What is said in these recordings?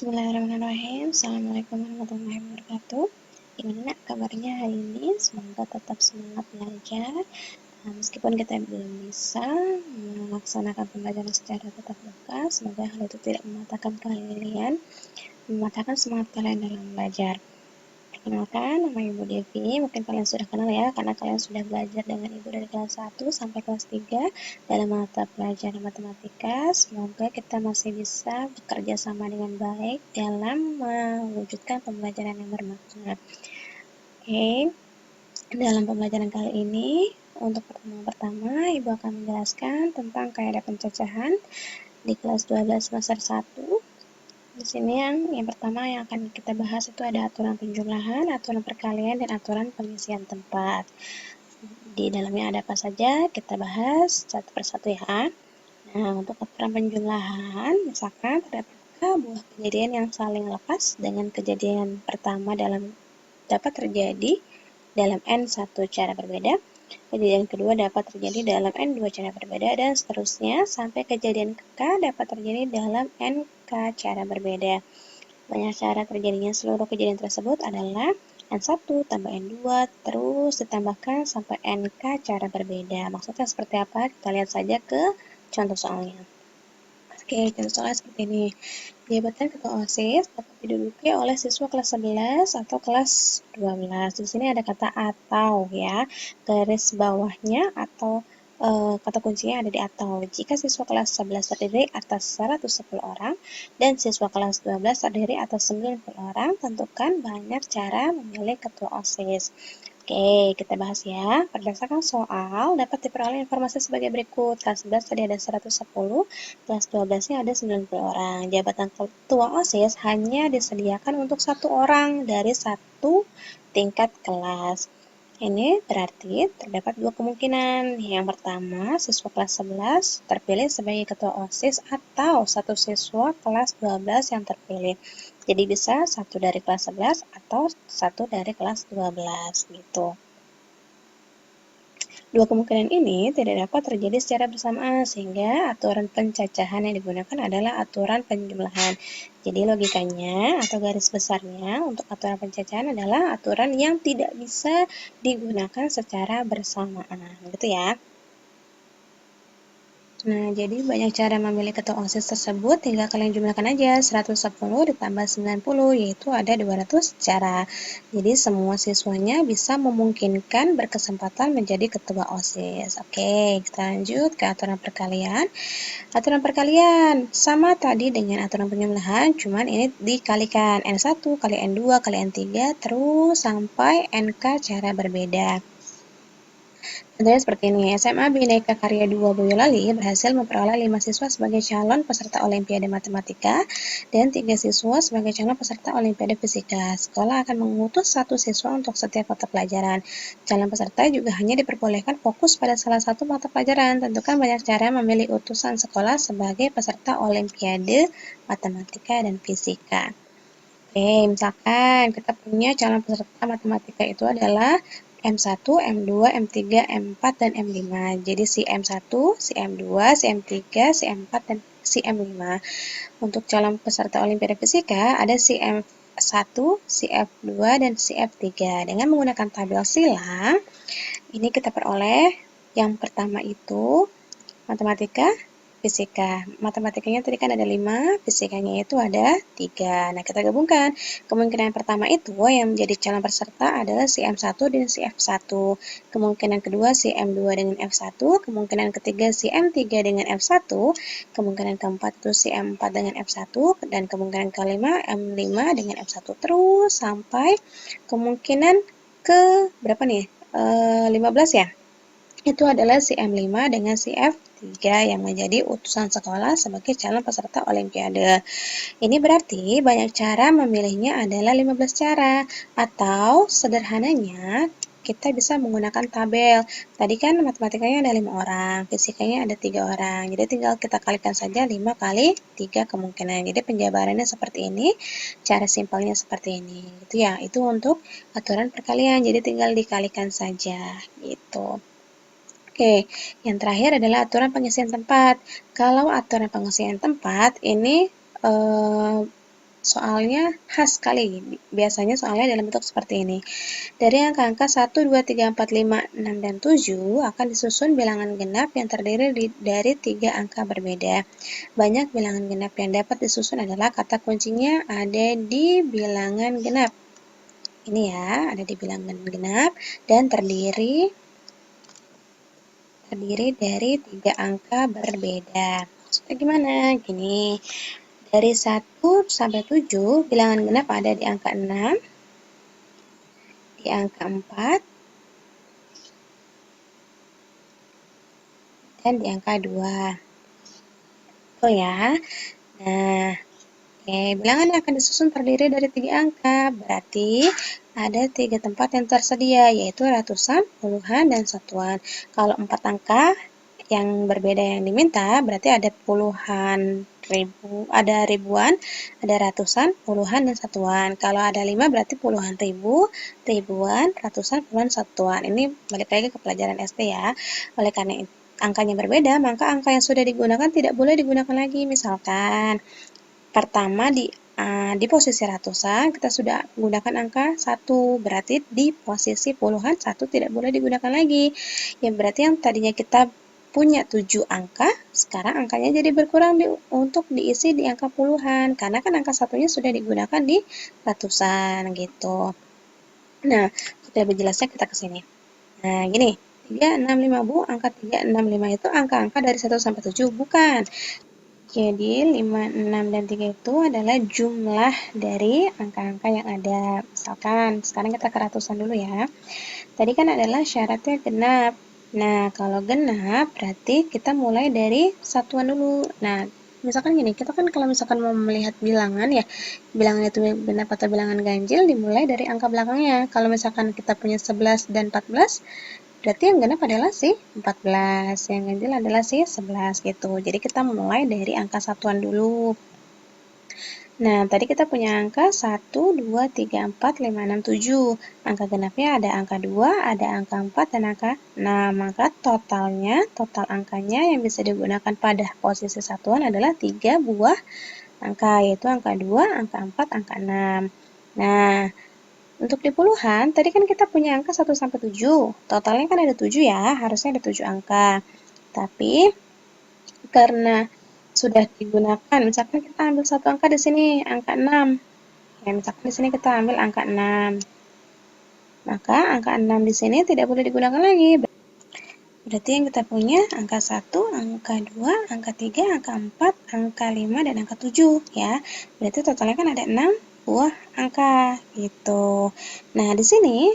Bismillahirrahmanirrahim. Assalamualaikum warahmatullahi wabarakatuh. Gimana kabarnya hari ini? Semoga tetap semangat belajar. Meskipun kita belum bisa melaksanakan pembelajaran secara tatap muka, semoga hal itu tidak mematahkan semangat kalian dalam belajar. Perkenalkan, nama Ibu Devi. Mungkin kalian sudah kenal ya, karena kalian sudah belajar dengan Ibu dari kelas 1 sampai kelas 3 dalam mata pelajaran matematika. Semoga kita masih bisa bekerja sama dengan baik dalam mewujudkan pembelajaran yang bermakna. Oke, dalam pembelajaran kali ini, untuk pertemuan pertama, Ibu akan menjelaskan tentang kaidah pencacahan di kelas 12 semester 1. Di sini yang pertama yang akan kita bahas itu ada aturan penjumlahan, aturan perkalian, dan aturan pengisian tempat. Di dalamnya ada apa saja, kita bahas satu persatu ya. Nah, untuk aturan penjumlahan, misalkan terdapat buah kejadian yang saling lepas dengan kejadian pertama dapat terjadi dalam N1 cara berbeda, kejadian kedua dapat terjadi dalam N2 cara berbeda, dan seterusnya sampai kejadian K dapat terjadi dalam NK cara berbeda. Banyak cara terjadinya seluruh kejadian tersebut adalah N1 tambah N2 terus ditambahkan sampai NK cara berbeda. Maksudnya seperti apa? Kita lihat saja ke contoh soalnya. Oke, contoh soalnya seperti ini. Jabatan ketua OSIS dapat diduduki oleh siswa kelas 11 atau kelas 12. Di sini ada kata atau ya. Garis bawahnya atau kata kuncinya ada di atau. Jika siswa kelas 11 terdiri atas 110 orang dan siswa kelas 12 terdiri atas 90 orang, tentukan banyak cara memilih ketua OSIS. Oke, kita bahas ya. Berdasarkan soal, dapat diperoleh informasi sebagai berikut. Kelas 11 tadi ada 110, kelas 12-nya ada 90 orang. Jabatan ketua OSIS hanya disediakan untuk satu orang dari satu tingkat kelas. Ini berarti terdapat dua kemungkinan. Yang pertama, siswa kelas 11 terpilih sebagai ketua OSIS atau satu siswa kelas 12 yang terpilih. Jadi bisa satu dari kelas 11 atau satu dari kelas 12 gitu. Dua kemungkinan ini tidak dapat terjadi secara bersamaan sehingga aturan pencacahan yang digunakan adalah aturan penjumlahan. Jadi logikanya atau garis besarnya untuk aturan pencacahan adalah aturan yang tidak bisa digunakan secara bersamaan. Gitu ya. Nah, jadi banyak cara memilih ketua OSIS tersebut, tinggal kalian jumlahkan aja 110 ditambah 90, yaitu ada 200 cara. Jadi semua siswanya bisa memungkinkan berkesempatan menjadi ketua OSIS. Oke, kita lanjut ke aturan perkalian. Aturan perkalian sama tadi dengan aturan penjumlahan, cuman ini dikalikan N1 kali N2 kali N3 terus sampai NK cara berbeda. Contohnya seperti ini, SMA Bhinneka Karya 2 Boyolali berhasil memperoleh 5 siswa sebagai calon peserta Olimpiade Matematika dan 3 siswa sebagai calon peserta Olimpiade Fisika. Sekolah akan mengutus 1 siswa untuk setiap mata pelajaran. Calon peserta juga hanya diperbolehkan fokus pada salah satu mata pelajaran. Tentukan banyak cara memilih utusan sekolah sebagai peserta Olimpiade Matematika dan Fisika. Oke, misalkan kita punya calon peserta matematika itu adalah M1, M2, M3, M4, dan M5. Jadi si M1, si M2, si M3, si M4, dan si M5. Untuk calon peserta Olimpiade Fisika ada si M1, si F2, dan si F3. Dengan menggunakan tabel silang, ini kita peroleh yang pertama itu matematika, fisika. Matematikanya tadi kan ada 5, fisikanya itu ada 3. Nah, kita gabungkan. Kemungkinan pertama itu yang menjadi calon peserta adalah si M1 dan si F1. Kemungkinan kedua si M2 dengan F1. Kemungkinan ketiga si M3 dengan F1. Kemungkinan keempat itu si M4 dengan F1. Dan kemungkinan kelima M5 dengan F1. Terus sampai kemungkinan ke berapa nih? 15 ya? Itu adalah si M5 dengan si F3 yang menjadi utusan sekolah sebagai calon peserta Olimpiade. Ini berarti banyak cara memilihnya adalah 15 cara. Atau sederhananya kita bisa menggunakan tabel. Tadi kan matematikanya ada 5 orang, fisikanya ada 3 orang. Jadi tinggal kita kalikan saja 5 kali 3 kemungkinan. Jadi penjabarannya seperti ini, cara simpelnya seperti ini. Gitu ya. Itu untuk aturan perkalian. Jadi tinggal dikalikan saja gitu. Oke, yang terakhir adalah aturan pengisian tempat. Kalau aturan pengisian tempat ini soalnya khas sekali. Biasanya soalnya dalam bentuk seperti ini. Dari angka-angka 1, 2, 3, 4, 5, 6, dan 7 akan disusun bilangan genap yang terdiri dari 3 angka berbeda. Banyak bilangan genap yang dapat disusun adalah kata kuncinya ada di bilangan genap. Ini ya, ada di bilangan genap dan terdiri dari 3 angka berbeda. Maksudnya gimana? Gini, dari 1 sampai 7 bilangan genap ada di angka 6, di angka 4, dan di angka 2. Oh ya. Nah, bilangan yang akan disusun terdiri dari 3 angka, berarti ada 3 tempat yang tersedia, yaitu ratusan, puluhan, dan satuan. Kalau 4 angka yang berbeda yang diminta, berarti ada puluhan ribu, ada ribuan, ada ratusan, puluhan, dan satuan. Kalau ada 5 berarti puluhan ribu, ribuan, ratusan, puluhan, satuan. Ini balik lagi ke pelajaran SD ya. Oleh karena angkanya berbeda, maka angka yang sudah digunakan tidak boleh digunakan lagi. Misalkan pertama di posisi ratusan kita sudah menggunakan angka 1, berarti di posisi puluhan 1 tidak boleh digunakan lagi. Yang berarti yang tadinya kita punya 7 angka, sekarang angkanya jadi berkurang untuk diisi di angka puluhan, karena kan angka satunya sudah digunakan di ratusan gitu. Nah, supaya lebih jelasnya kita ke sini. Nah, gini, 365 Bu, angka 365 itu angka-angka dari 1 sampai 7, bukan. Jadi 5, 6, dan 3 itu adalah jumlah dari angka-angka yang ada. Misalkan, sekarang kita ke ratusan dulu ya. Tadi kan adalah syaratnya genap. Nah, kalau genap berarti kita mulai dari satuan dulu. Nah, misalkan gini, kita kan kalau misalkan mau melihat bilangan ya, bilangan itu genap atau bilangan ganjil dimulai dari angka belakangnya. Kalau misalkan kita punya 11 dan 14, berarti yang genap adalah si 14, yang ganjil adalah si 11 gitu. Jadi kita mulai dari angka satuan dulu. Nah, tadi kita punya angka 1, 2, 3, 4, 5, 6, 7. Angka genapnya ada angka 2, ada angka 4, dan angka 6. Maka total angkanya yang bisa digunakan pada posisi satuan adalah 3 buah angka, yaitu angka 2, angka 4, angka 6. Nah, untuk di puluhan, tadi kan kita punya angka 1 sampai 7. Totalnya kan ada 7 ya, harusnya ada 7 angka. Tapi karena sudah digunakan, misalkan kita ambil satu angka di sini, angka 6. Ya, misalkan di sini kita ambil angka 6. Maka angka 6 di sini tidak boleh digunakan lagi. Berarti yang kita punya angka 1, angka 2, angka 3, angka 4, angka 5, dan angka 7 ya. Berarti totalnya kan ada 6 buah angka gitu. Nah, di sini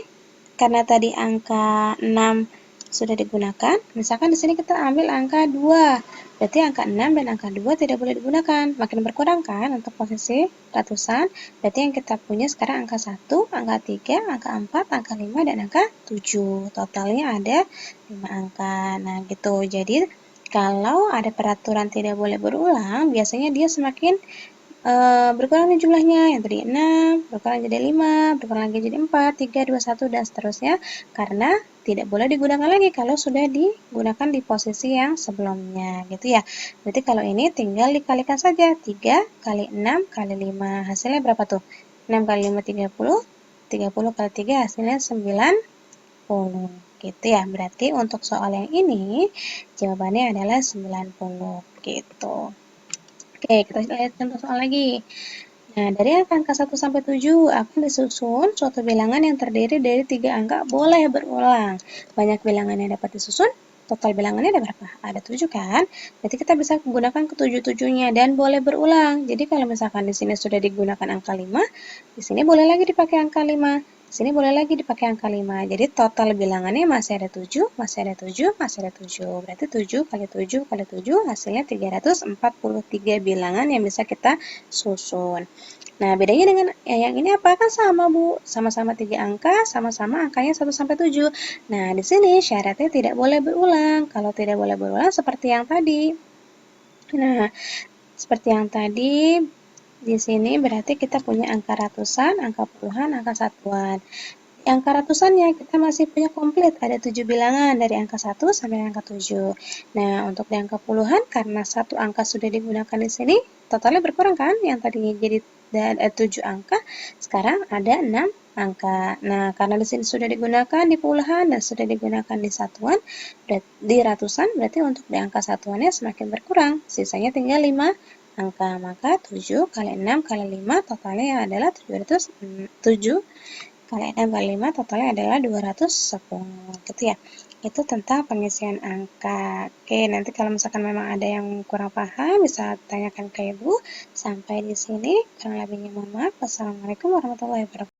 karena tadi angka 6 sudah digunakan, misalkan di sini kita ambil angka 2. Berarti angka 6 dan angka 2 tidak boleh digunakan. Makin berkurang kan untuk posisi ratusan. Berarti yang kita punya sekarang angka 1, angka 3, angka 4, angka 5, dan angka 7. Totalnya ada 5 angka. Nah, gitu. Jadi, kalau ada peraturan tidak boleh berulang, biasanya dia semakin berkurang nih jumlahnya, yang tadi 6, berkurang jadi 5, berkurang lagi jadi 4, 3, 2, 1, dan seterusnya, karena tidak boleh digunakan lagi kalau sudah digunakan di posisi yang sebelumnya, gitu ya. Berarti kalau ini tinggal dikalikan saja, 3 kali 6 kali 5, hasilnya berapa tuh? 6 kali 5, 30, 30 kali 3 hasilnya 90, gitu ya. Berarti untuk soal yang ini, jawabannya adalah 90, gitu. Oke, kita lihat contoh soal lagi. Nah, dari angka 1 sampai 7 akan disusun suatu bilangan yang terdiri dari 3 angka boleh berulang. Banyak bilangan yang dapat disusun, total bilangannya ada berapa? Ada 7 kan? Berarti kita bisa menggunakan ketujuh-tujuhnya dan boleh berulang. Jadi kalau misalkan di sini sudah digunakan angka 5, di sini boleh lagi dipakai angka 5. Di sini boleh lagi dipakai angka 5. Jadi total bilangannya masih ada 7, masih ada 7, masih ada 7. Berarti 7 kali 7 kali 7 hasilnya 343 bilangan yang bisa kita susun. Nah, bedanya dengan yang ini apa? Kan sama, Bu. Sama-sama 3 angka, sama-sama angkanya 1 sampai 7. Nah, di sini syaratnya tidak boleh berulang. Kalau tidak boleh berulang seperti yang tadi. Nah, seperti yang tadi, di sini berarti kita punya angka ratusan, angka puluhan, angka satuan. angka ratusannya kita masih punya komplit, ada 7 bilangan dari angka 1 sampai angka 7. Nah, untuk di angka puluhan, karena satu angka sudah digunakan di sini, totalnya berkurang kan? Yang tadinya jadi 7 angka, sekarang ada 6 angka. Nah, karena di sini sudah digunakan di puluhan dan sudah digunakan di satuan, di ratusan, berarti untuk di angka satuannya semakin berkurang. Sisanya tinggal 5 angka. Maka 7 kali 6 kali 5 totalnya adalah 707 kali 6 kali 5 totalnya adalah 210 gitu ya. Itu tentang pengisian angka. Oke, nanti kalau misalkan memang ada yang kurang paham bisa tanyakan ke Ibu. Sampai di sini, kurang lebihnya mohon maaf. Wassalamualaikum warahmatullahi wabarakatuh.